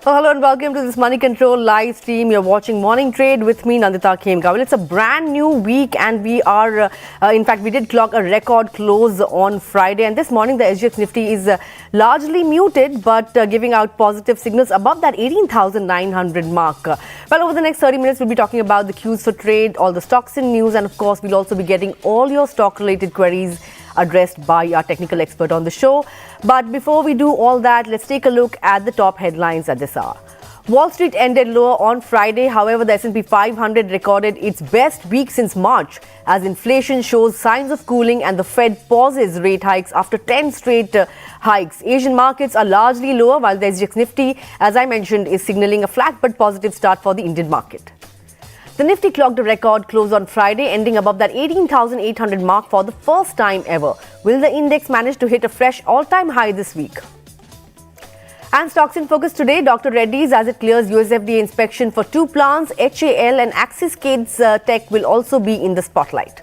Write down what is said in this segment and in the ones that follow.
Oh, hello and welcome to this Moneycontrol live stream. You're watching Morning Trade with me, Nandita Khemka. Well, it's a brand new week and we are, in fact, we did clock a record close on Friday. And this morning, the SGX Nifty is largely muted, but giving out positive signals above that 18,900 mark. Well, over the next 30 minutes, we'll be talking about the cues for trade, all the stocks in news, and of course, we'll also be getting all your stock-related queries addressed by our technical expert on the show. But before we do all that, let's take a look at the top headlines at this hour. Wall Street ended lower on Friday. However, the S&P 500 recorded its best week since March as inflation shows signs of cooling and the Fed pauses rate hikes after 10 straight hikes. Asian markets are largely lower while the SGX Nifty, as I mentioned, is signaling a flat but positive start for the Indian market. The Nifty clocked a record close on Friday, ending above that 18,800 mark for the first time ever. Will the index manage to hit a fresh all-time high this week? And stocks in focus today, Dr. Reddy's as it clears USFDA inspection for two plants, HAL and Axis Cades Tech will also be in the spotlight.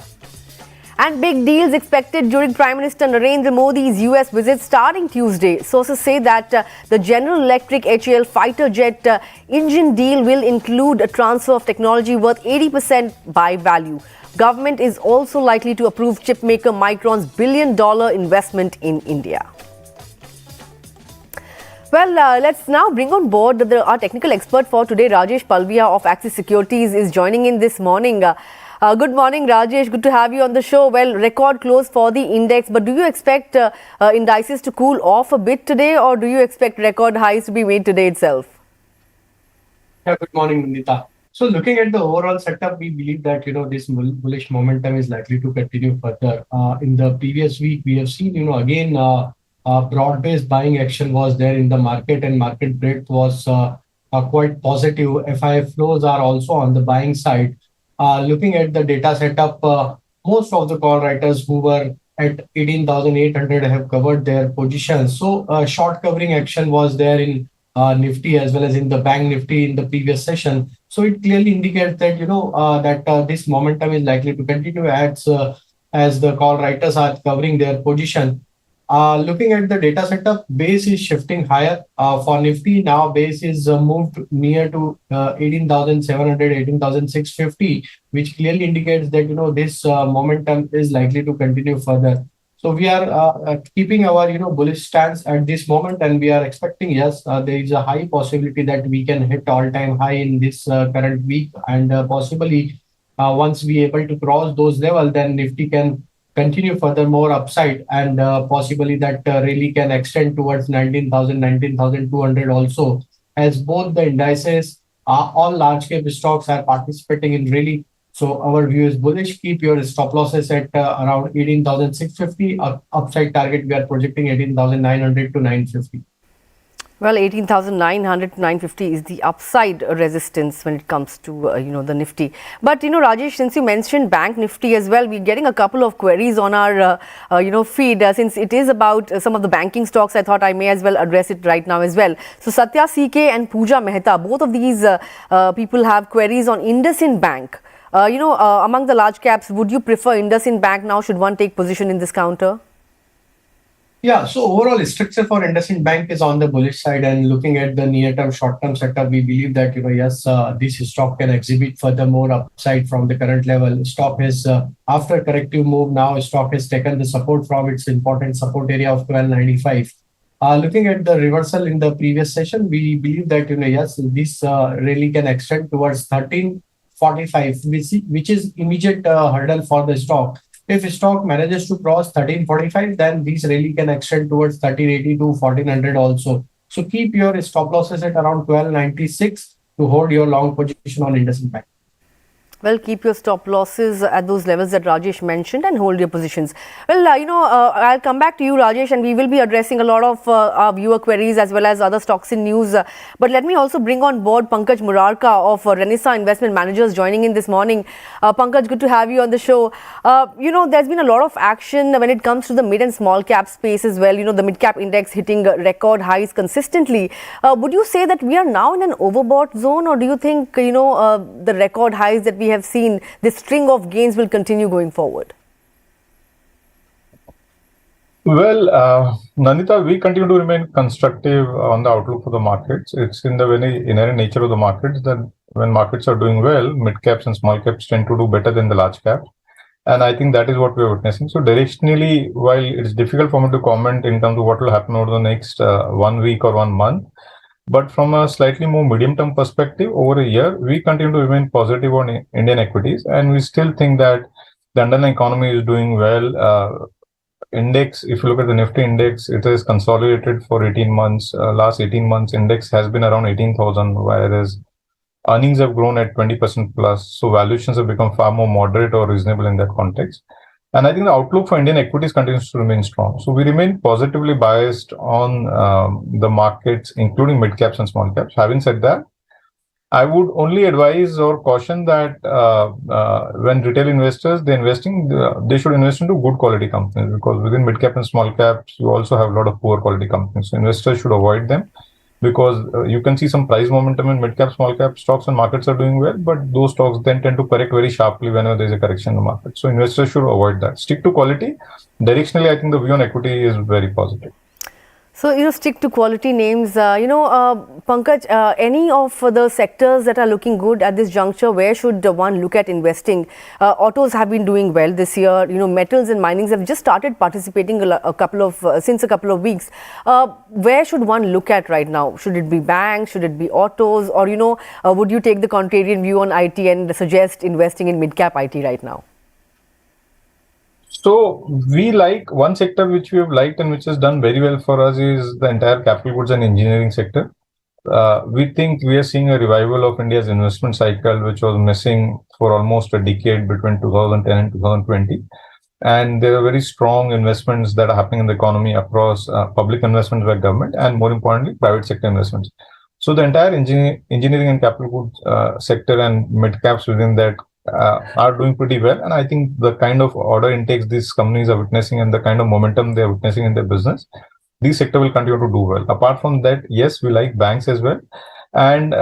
And big deals expected during Prime Minister Narendra Modi's US visit starting Tuesday. Sources say that the General Electric HAL fighter jet engine deal will include a transfer of technology worth 80% by value. Government is also likely to approve chipmaker Micron's billion-dollar investment in India. Well, let's now bring on board our technical expert for today, Rajesh Palviya of Axis Securities is joining in this morning. Good morning, Rajesh. Good to have you on the show. Well, record close for the index, but do you expect indices to cool off a bit today, or do you expect record highs to be made today itself? Yeah, good morning, Nandita. So looking at the overall setup, we believe that, this bullish momentum is likely to continue further. In the previous week, we have seen, again, broad-based buying action was there in the market and market breadth was quite positive. FII flows are also on the buying side. Looking at the data setup, most of the call writers who were at 18,800 have covered their positions. So short covering action was there in Nifty as well as in the Bank Nifty in the previous session. So it clearly indicates that, that this momentum is likely to continue as the call writers are covering their position. Looking at the data setup, base is shifting higher. For Nifty, now base is moved near to 18,700, 18,650, which clearly indicates that, this momentum is likely to continue further. So we are keeping our, bullish stance at this moment, and we are expecting, yes, there is a high possibility that we can hit all-time high in this current week, and possibly once we are able to cross those levels, then Nifty can continue furthermore upside, and possibly that rally can extend towards 19,000, 19,200 also, as both the indices, all large cap stocks are participating in rally. So our view is bullish. Keep your stop losses at around 18,650. Upside target, we are projecting 18,900 to 950. Well, 18,900 to 950 is the upside resistance when it comes to, the Nifty. But, Rajesh, since you mentioned Bank Nifty as well, we're getting a couple of queries on our, feed. Since it is about some of the banking stocks, I thought I may as well address it right now as well. So, Satya CK and Pooja Mehta, both of these people have queries on IndusInd Bank. Among the large caps, would you prefer IndusInd Bank now? Should one take position in this counter? Yeah, so overall structure for IndusInd Bank is on the bullish side, and looking at the near-term, short-term setup, we believe that, yes, this stock can exhibit furthermore upside from the current level. Stock has, after corrective move, now stock has taken the support from its important support area of 1295. Looking at the reversal in the previous session, we believe that, yes, this really can extend towards 1345, which is immediate hurdle for the stock. If stock manages to cross 1345, then these really can extend towards 1380 to 1400 also. So keep your stop losses at around 1296 to hold your long position on IndusInd Bank. Well, keep your stop losses at those levels that Rajesh mentioned and hold your positions. Well, I'll come back to you, Rajesh, and we will be addressing a lot of our viewer queries as well as other stocks in news. But let me also bring on board Pankaj Murarka of Renaissance Investment Managers joining in this morning. Pankaj, good to have you on the show. There's been a lot of action when it comes to the mid and small cap space as well. The mid cap index hitting record highs consistently. Would you say that we are now in an overbought zone, or do you think, the record highs that we have seen, this string of gains will continue going forward? Well, Nandita, we continue to remain constructive on the outlook for the markets. It's in the very inherent nature of the markets that when markets are doing well, mid caps and small caps tend to do better than the large caps. And I think that is what we're witnessing. So directionally, while it's difficult for me to comment in terms of what will happen over the next 1 week or 1 month, but from a slightly more medium-term perspective, over a year, we continue to remain positive on Indian equities, and we still think that the underlying economy is doing well. Index, if you look at the Nifty index, it is consolidated for 18 months. Last 18 months, index has been around 18,000, whereas earnings have grown at 20% plus. So valuations have become far more moderate or reasonable in that context. And I think the outlook for Indian equities continues to remain strong. So we remain positively biased on the markets, including mid caps and small caps. Having said that, I would only advise or caution that when retail investors they're investing, they should invest into good quality companies, because within mid cap and small caps you also have a lot of poor quality companies. So investors should avoid them, because you can see some price momentum in mid cap, small cap stocks and markets are doing well, but those stocks then tend to correct very sharply whenever there is a correction in the market. So investors should avoid that. Stick to quality. Directionally, I think the view on equity is very positive. So, stick to quality names. Pankaj, any of the sectors that are looking good at this juncture, where should one look at investing? Autos have been doing well this year. Metals and minings have just started participating since a couple of weeks. Where should one look at right now? Should it be banks? Should it be autos? Or, would you take the contrarian view on IT and suggest investing in mid-cap IT right now? So we like one sector which we have liked and which has done very well for us is the entire capital goods and engineering sector. We think we are seeing a revival of India's investment cycle, which was missing for almost a decade between 2010 and 2020. And there are very strong investments that are happening in the economy across public investments by government and, more importantly, private sector investments. So the entire engineering and capital goods sector and mid caps within that are doing pretty well. And I think the kind of order intakes these companies are witnessing and the kind of momentum they are witnessing in their business, this sector will continue to do well. Apart from that, yes, we like banks as well. And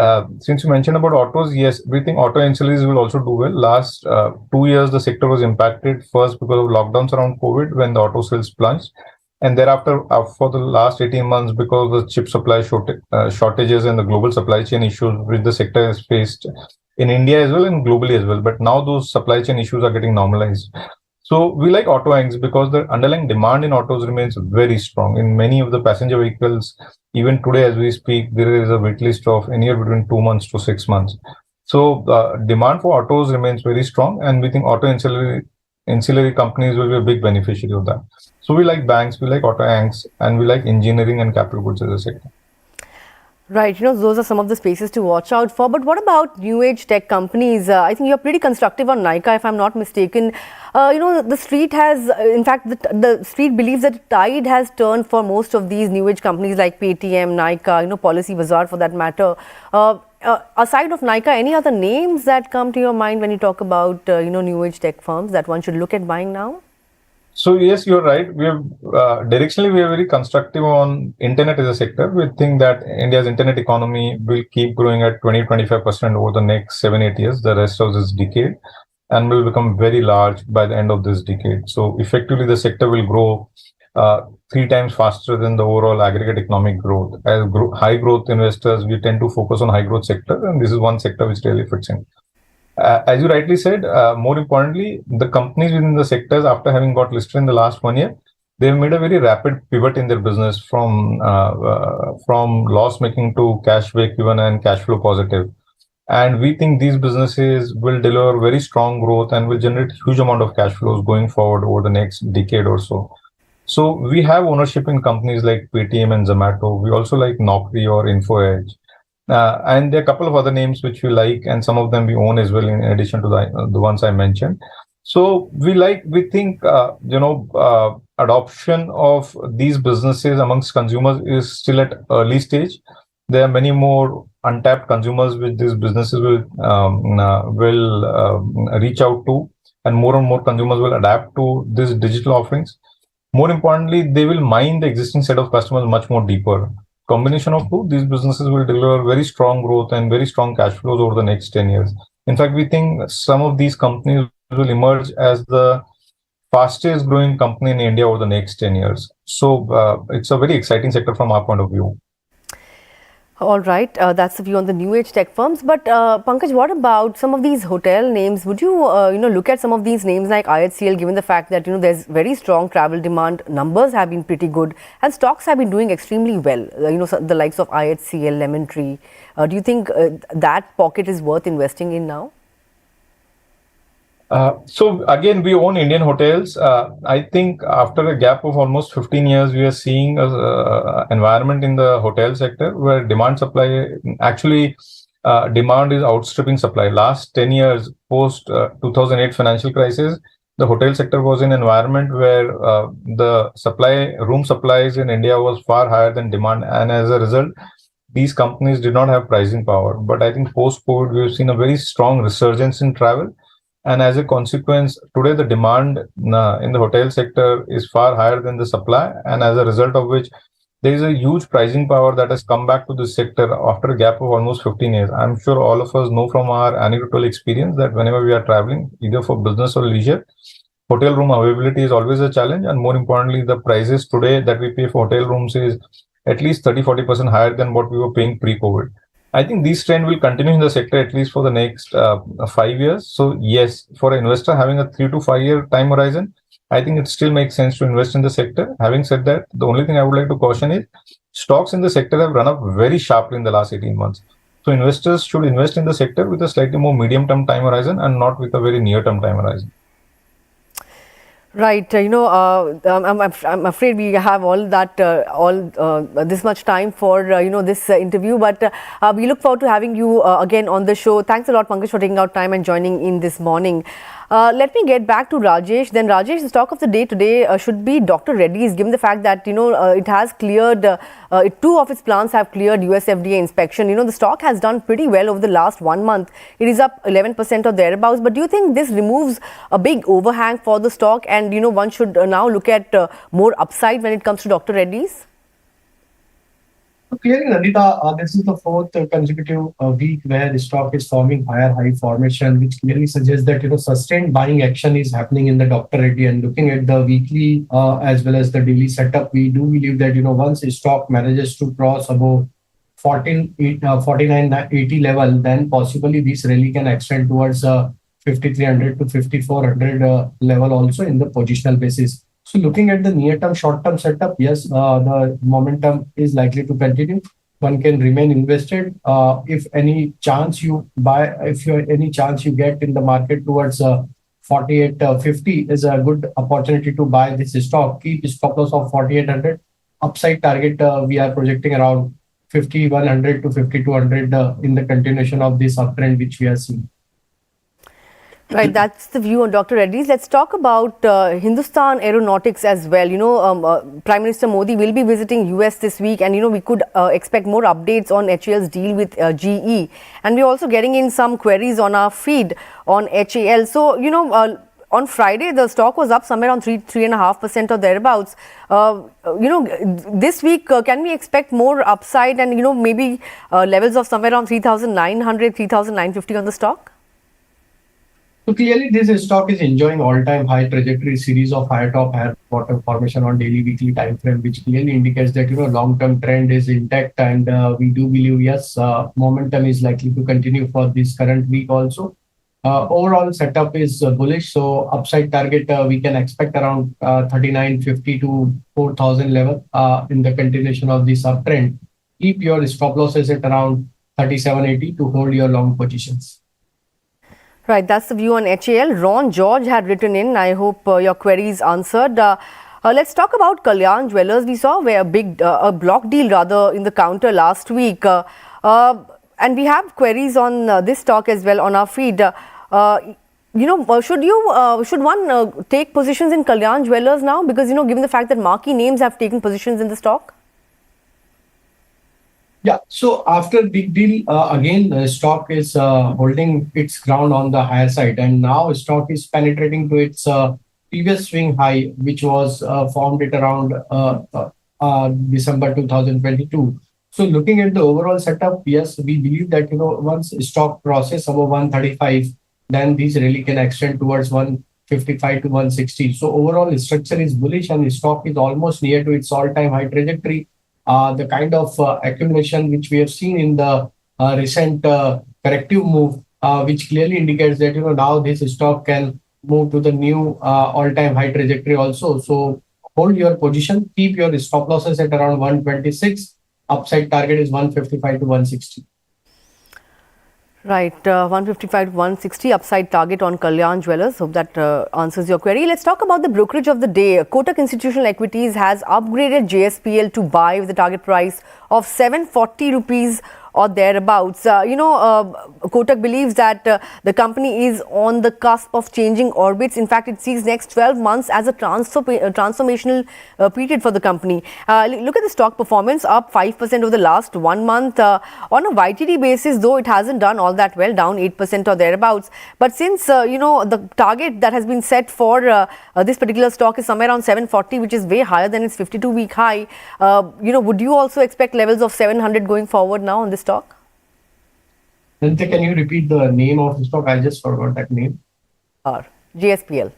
since you mentioned about autos, yes, we think auto ancillaries will also do well. Last 2 years, the sector was impacted first because of lockdowns around COVID when the auto sales plunged. And thereafter, for the last 18 months, because of the chip supply shortages and the global supply chain issues which the sector has faced in India as well and globally as well. But now those supply chain issues are getting normalized. So we like auto anchors because the underlying demand in autos remains very strong. In many of the passenger vehicles, even today as we speak, there is a wait list of anywhere between 2 months to 6 months. So demand for autos remains very strong, and we think auto ancillary companies will be a big beneficiary of that. So we like banks, we like auto anchors, and we like engineering and capital goods as a sector. Right, those are some of the spaces to watch out for. But what about new age tech companies? I think you're pretty constructive on Nykaa, if I'm not mistaken. The street has, in fact, the street believes that tide has turned for most of these new age companies like Paytm, Nykaa, Policy Bazaar for that matter. Aside of Nykaa, any other names that come to your mind when you talk about, new age tech firms that one should look at buying now? So yes, you're right. We have directionally we are very constructive on internet as a sector. We think that India's internet economy will keep growing at 20-25% over the next 7-8 years, the rest of this decade, and will become very large by the end of this decade. So effectively, the sector will grow 3 times faster than the overall aggregate economic growth. As high growth investors, we tend to focus on high growth sector, and this is one sector which really fits in. As you rightly said, more importantly, the companies within the sectors, after having got listed in the last 1 year, they've made a very rapid pivot in their business from loss making to cash break even and cash flow positive. And we think these businesses will deliver very strong growth and will generate huge amount of cash flows going forward over the next decade or so. So we have ownership in companies like Paytm and Zomato. We also like Naukri or InfoEdge. And there are a couple of other names which we like, and some of them we own as well, in addition to the ones I mentioned. So we think, adoption of these businesses amongst consumers is still at early stage. There are many more untapped consumers which these businesses will reach out to, and more consumers will adapt to these digital offerings. More importantly, they will mine the existing set of customers much more deeper. Combination of two, these businesses will deliver very strong growth and very strong cash flows over the next 10 years. In fact, we think some of these companies will emerge as the fastest growing company in India over the next 10 years. So it's a very exciting sector from our point of view. All right, that's the view on the new age tech firms. But Pankaj, what about some of these hotel names? Would you, look at some of these names like IHCL, given the fact that there's very strong travel demand, numbers have been pretty good, and stocks have been doing extremely well. The likes of IHCL, Lemon Tree. Do you think that pocket is worth investing in now? So again, we own Indian hotels. I think after a gap of almost 15 years, we are seeing an environment in the hotel sector where demand is outstripping supply. Last 10 years, post 2008 financial crisis, the hotel sector was in an environment where the room supplies in India was far higher than demand, and as a result, these companies did not have pricing power. But I think post-COVID, we've seen a very strong resurgence in travel. And as a consequence, today the demand in the hotel sector is far higher than the supply. And as a result of which, there is a huge pricing power that has come back to this sector after a gap of almost 15 years. I'm sure all of us know from our anecdotal experience that whenever we are traveling, either for business or leisure, hotel room availability is always a challenge. And more importantly, the prices today that we pay for hotel rooms is at least 30-40% higher than what we were paying pre-COVID. I think this trend will continue in the sector at least for the next 5 years. So yes, for an investor having a 3 to 5 year time horizon, I think it still makes sense to invest in the sector. Having said that, the only thing I would like to caution is stocks in the sector have run up very sharply in the last 18 months. So investors should invest in the sector with a slightly more medium-term time horizon and not with a very near-term time horizon. Right, I'm afraid we have all that, this much time for this interview, but we look forward to having you again on the show. Thanks a lot, Pankaj, for taking out time and joining in this morning. Let me get back to Rajesh. Then, Rajesh, the stock of the day today should be Dr. Reddy's, given the fact that it has cleared, 2 of its plants have cleared US FDA inspection. The stock has done pretty well over the last 1 month. It is up 11% or thereabouts. But do you think this removes a big overhang for the stock, and one should now look at more upside when it comes to Dr. Reddy's? Clearly, Nandita, this is the 4th consecutive week where the stock is forming higher high formation, which clearly suggests that sustained buying action is happening in the Dr. Reddy. And looking at the weekly as well as the daily setup, we do believe that once a stock manages to cross above 49.80 level, then possibly this rally can extend towards 5,300 to 5,400 level also in the positional basis. So looking at the near-term, short-term setup, yes, the momentum is likely to continue. One can remain invested. If any chance you get in the market towards 48.50 is a good opportunity to buy this stock. Keep stop loss of 4,800. Upside target, we are projecting around 5,100 to 5,200 in the continuation of this uptrend which we are seeing. Right, that's the view on Dr. Reddy's. Let's talk about Hindustan Aeronautics as well. Prime Minister Modi will be visiting US this week, and we could expect more updates on HAL's deal with GE. And we're also getting in some queries on our feed on HAL. So, on Friday, the stock was up somewhere on 3.5% or thereabouts. This week, can we expect more upside and, maybe levels of somewhere around 3,900, 3,950 on the stock? So clearly, this stock is enjoying all-time high trajectory, series of higher top, higher bottom formation on daily, weekly time frame, which clearly indicates that long-term trend is intact, and we do believe yes, momentum is likely to continue for this current week also. Overall setup is bullish, so upside target we can expect around 3,950 to 4,000 level in the continuation of this uptrend. Keep your stop losses at around 3,780 to hold your long positions. Right, that's the view on HAL. Ron George had written in. I hope your query is answered. Let's talk about Kalyan Jewelers. We saw a block deal rather in the counter last week. And we have queries on this stock as well on our feed. Should one take positions in Kalyan Jewelers now? Because, given the fact that marquee names have taken positions in the stock? Yeah, so after big deal, again, the stock is holding its ground on the higher side, and now stock is penetrating to its previous swing high, which was formed at around December 2022. So looking at the overall setup, yes, we believe that once stock crosses above 135, then this really can extend towards 155 to 160. So overall structure is bullish and stock is almost near to its all-time high trajectory. The kind of accumulation which we have seen in the recent corrective move, which clearly indicates that now this stock can move to the new all-time high trajectory also. So hold your position, keep your stop losses at around 126. Upside target is 155 to 160. Right, 155 to 160 upside target on Kalyan Jewelers. Hope that answers your query. Let's talk about the brokerage of the day. Kotak Institutional Equities has upgraded JSPL to buy with a target price of 740 rupees or thereabouts. Kotak believes that the company is on the cusp of changing orbits. In fact, it sees next 12 months as a transformational period for the company. Look at the stock performance, up 5% over the last 1 month. On a YTD basis, though, it hasn't done all that well, down 8% or thereabouts. But since, the target that has been set for this particular stock is somewhere around 740, which is way higher than its 52-week high, would you also expect levels of 700 going forward now on this stock? Nandita, can you repeat the name of the stock? I just forgot that name. JSPL.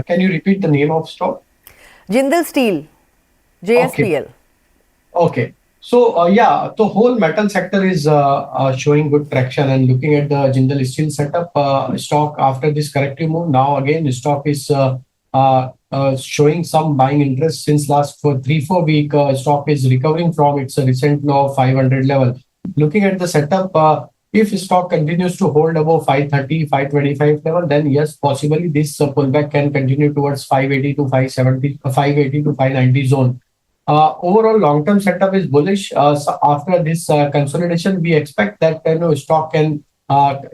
Can you repeat the name of stock? Jindal Steel, JSPL. Okay. So, the whole metal sector is showing good traction, and looking at the Jindal Steel setup, stock after this corrective move, now again, the stock is showing some buying interest since last 3-4 week. Stock is recovering from its recent low of 500 level. Looking at the setup, if stock continues to hold above 530, 525 level, then yes, possibly this pullback can continue towards 580 to 570, 580 to 590 zone. Overall, long-term setup is bullish. So after this consolidation, we expect that stock can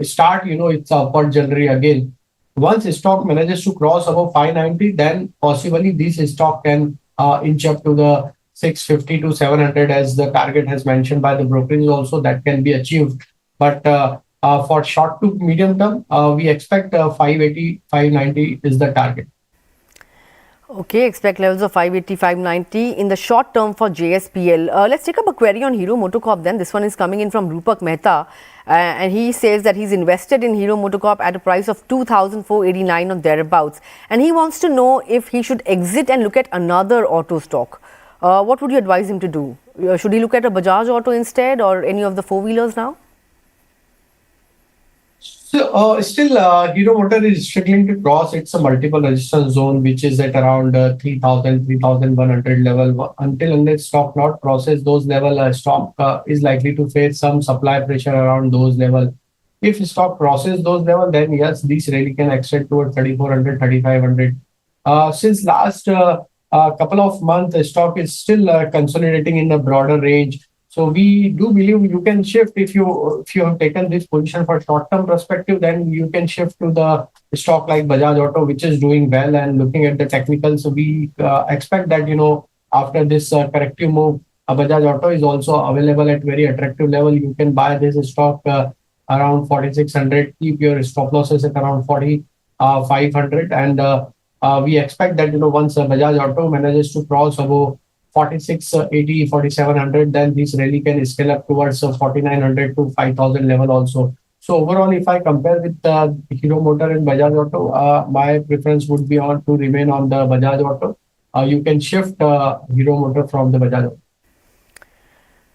start its upward journey again. Once stock manages to cross above 590, then possibly this stock can inch up to the 650 to 700 as the target has mentioned by the brokerage also, that can be achieved. But for short to medium term, we expect 580, 590 is the target. Okay, expect levels of 580, 590 in the short term for JSPL. Let's take up a query on Hero Motocorp then. This one is coming in from Rupak Mehta. And he says that he's invested in Hero Motocorp at a price of 2,489 or thereabouts. And he wants to know if he should exit and look at another auto stock. What would you advise him to do? Should he look at a Bajaj Auto instead, or any of the four-wheelers now? So still, Hero Motor is struggling to cross its multiple resistance zone, which is at around 3,000, 3,100 level. Unless stock not crosses those level, stock is likely to face some supply pressure around those level. If stock crosses those level, then yes, this really can extend towards 3,400, 3,500. Since last couple of months, stock is still consolidating in the broader range. So we do believe you can shift if you have taken this position for short-term perspective, then you can shift to the stock like Bajaj Auto, which is doing well. And looking at the technicals, so we expect that after this corrective move, Bajaj Auto is also available at very attractive level. You can buy this stock around 4,600. Keep your stop losses at around 4,500, and we expect that once Bajaj Auto manages to cross above 4,680, 4,700, then this really can scale up towards 4,900 to 5,000 level also. So overall, if I compare with Hero Motor and Bajaj Auto, my preference would be to remain on the Bajaj Auto. You can shift Hero Motor from the Bajaj Auto.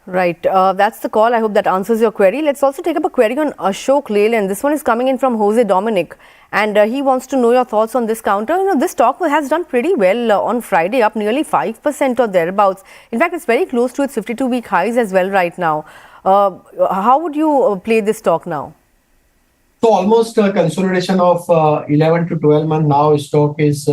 Right, that's the call. I hope that answers your query. Let's also take up a query on Ashok Leyland. This one is coming in from Jose Dominic, and he wants to know your thoughts on this counter. This stock has done pretty well on Friday, up nearly 5% or thereabouts. In fact, it's very close to its 52-week highs as well right now. How would you play this stock now? So almost a consolidation of 11 to 12 months now. Stock is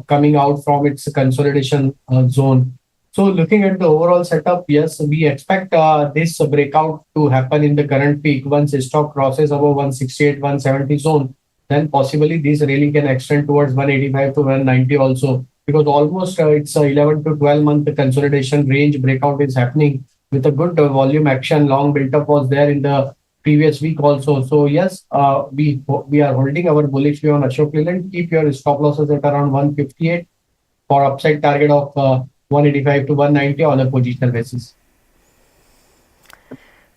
coming out from its consolidation zone. So looking at the overall setup, yes, we expect this breakout to happen in the current peak. Once stock crosses above 168, 170 zone, then possibly this really can extend towards 185 to 190 also, because almost it's 11 to 12 month consolidation range breakout is happening with a good volume action. Long build-up was there in the previous week also. So yes, we are holding our bullish view on Ashok Leyland. Keep your stop losses at around 158 for upside target of 185 to 190 on a positional basis.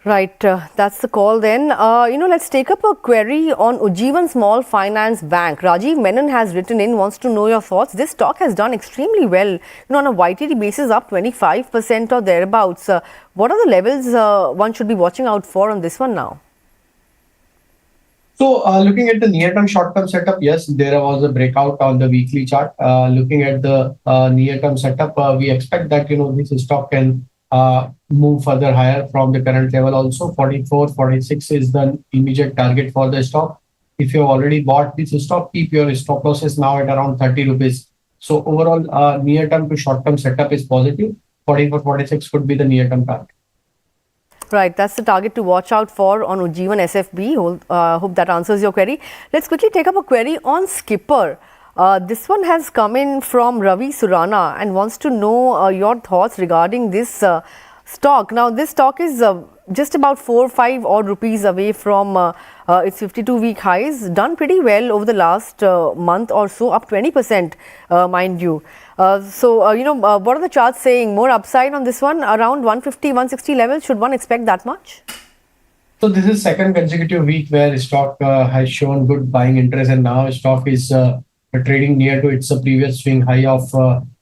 Right, that's the call then. Let's take up a query on Ujjivan Small Finance Bank. Rajiv Menon has written in, wants to know your thoughts. This stock has done extremely well, on a YTD basis, up 25% or thereabouts. What are the levels one should be watching out for on this one now? So looking at the near-term, short-term setup, yes, there was a breakout on the weekly chart. Looking at the near-term setup, we expect that, this stock can move further higher from the current level also. 44, 46 is the immediate target for the stock. If you have already bought this stock, keep your stop losses now at around 30 rupees. So overall, near-term to short-term setup is positive. 44, 46 could be the near-term target. Right, that's the target to watch out for on Ujjivan SFB. Hope that answers your query. Let's quickly take up a query on Skipper. This one has come in from Ravi Surana and wants to know your thoughts regarding this stock. Now, this stock is just about 4-5 odd rupees away from its 52-week highs. Done pretty well over the last month or so, up 20%, mind you. What are the charts saying? More upside on this one, around 150, 160 levels. Should one expect that much? So this is second consecutive week where stock has shown good buying interest, and now stock is trading near to its previous swing high of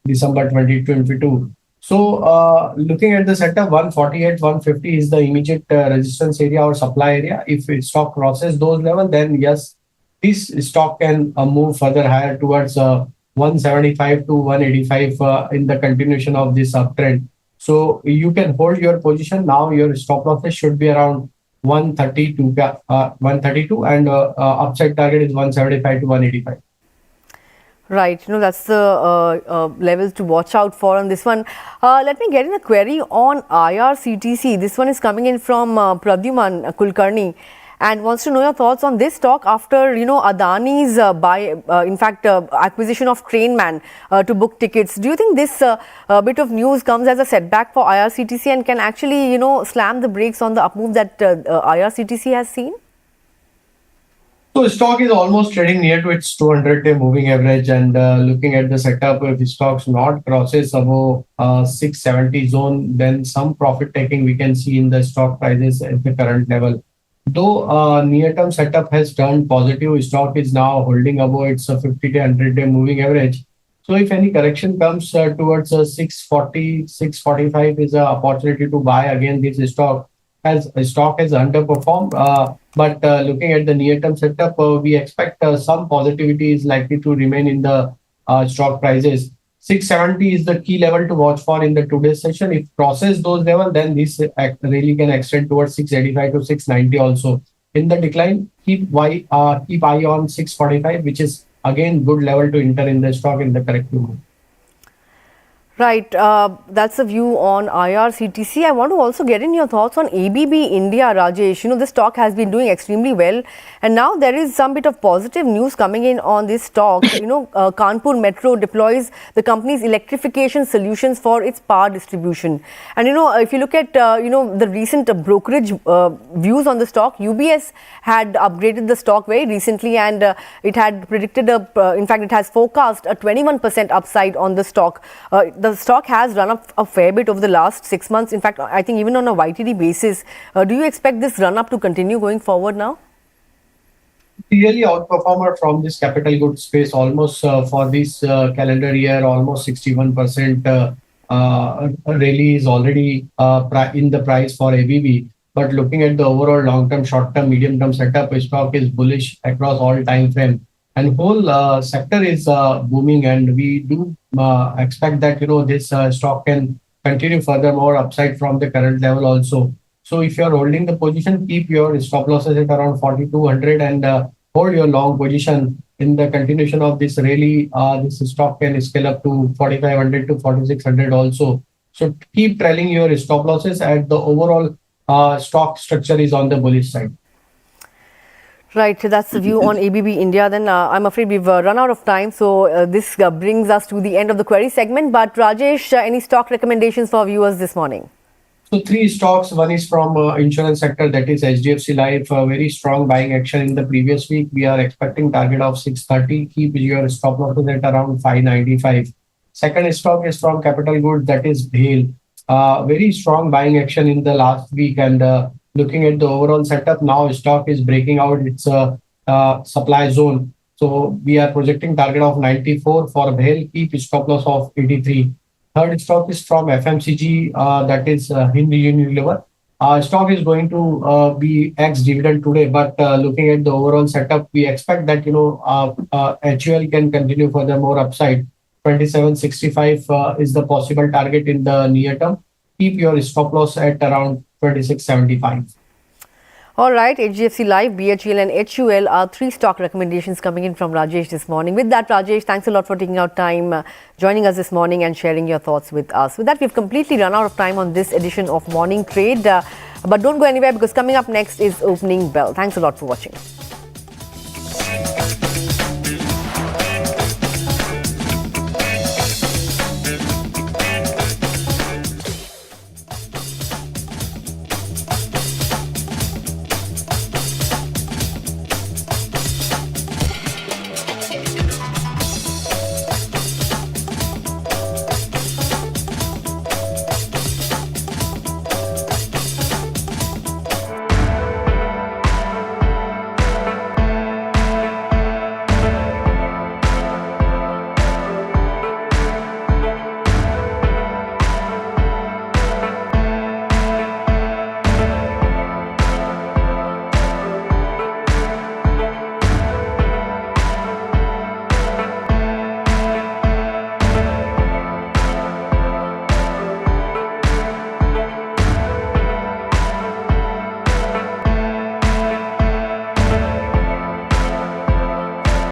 December 2022. So looking at the setup, 148, 150 is the immediate resistance area or supply area. If stock crosses those levels, then yes, this stock can move further higher towards 175 to 185 in the continuation of this uptrend. So you can hold your position. Now your stop losses should be around 132 and upside target is 175 to 185. Right, that's the levels to watch out for on this one. Let me get in a query on IRCTC. This one is coming in from Pradyuman Kulkarni and wants to know your thoughts on this stock after, Adani's acquisition of Trainman to book tickets. Do you think this bit of news comes as a setback for IRCTC and can actually, slam the brakes on the up move that IRCTC has seen? So stock is almost trading near to its 200-day moving average, and looking at the setup, if the stock's not crosses above 670 zone, then some profit taking we can see in the stock prices at the current level. Though near-term setup has turned positive, stock is now holding above its 50-day, 100-day moving average. So if any correction comes towards 640, 645 is an opportunity to buy again this stock, as stock has underperformed. But looking at the near-term setup, we expect some positivity is likely to remain in the stock prices. 670 is the key level to watch for in the today's session. If crosses those levels, then this really can extend towards 685 to 690 also. In the decline, keep eye on 645, which is again good level to enter in the stock in the corrective move. Right, that's a view on IRCTC. I want to also get in your thoughts on ABB India, Rajesh. This stock has been doing extremely well, and now there is some bit of positive news coming in on this stock. Kanpur Metro deploys the company's electrification solutions for its power distribution. And if you look at the recent brokerage views on the stock, UBS had upgraded the stock very recently, and it had predicted in fact, it has forecast a 21% upside on the stock. The stock has run up a fair bit over the last 6 months. In fact, I think even on a YTD basis. Do you expect this run up to continue going forward now? Clearly outperformer from this capital goods space, almost for this calendar year, almost 61% rally is already in the price for ABB. But looking at the overall long-term, short-term, medium-term setup, stock is bullish across all time frame. And whole sector is booming, and we do expect that this stock can continue furthermore upside from the current level also. So if you are holding the position, keep your stop losses at around 4200 and hold your long position. In the continuation of this rally, this stock can scale up to 4500 to 4600 also. So keep trailing your stop losses, and the overall stock structure is on the bullish side. Right, that's the view on ABB India. Then I'm afraid we've run out of time. So this brings us to the end of the query segment. But Rajesh, any stock recommendations for viewers this morning? So 3 stocks. One is from insurance sector, that is HDFC Life. Very strong buying action in the previous week. We are expecting target of 630. Keep your stop losses at around 595. Second stock is from capital goods, that is BHEL. Very strong buying action in the last week, and looking at the overall setup, now stock is breaking out its supply zone. So we are projecting target of 94 for BHEL, keep stop loss of 83. Third stock is from FMCG, that is Hindi Unilever. Stock is going to be ex-dividend today, but looking at the overall setup, we expect that HUL can continue for the more upside. 2765 is the possible target in the near term. Keep your stop loss at around 2675. All right, HDFC Life, BHEL and HUL are 3 stock recommendations coming in from Rajesh this morning. With that, Rajesh, thanks a lot for taking out time, joining us this morning and sharing your thoughts with us. With that, we've completely run out of time on this edition of Morning Trade. But don't go anywhere because coming up next is Opening Bell. Thanks a lot for watching.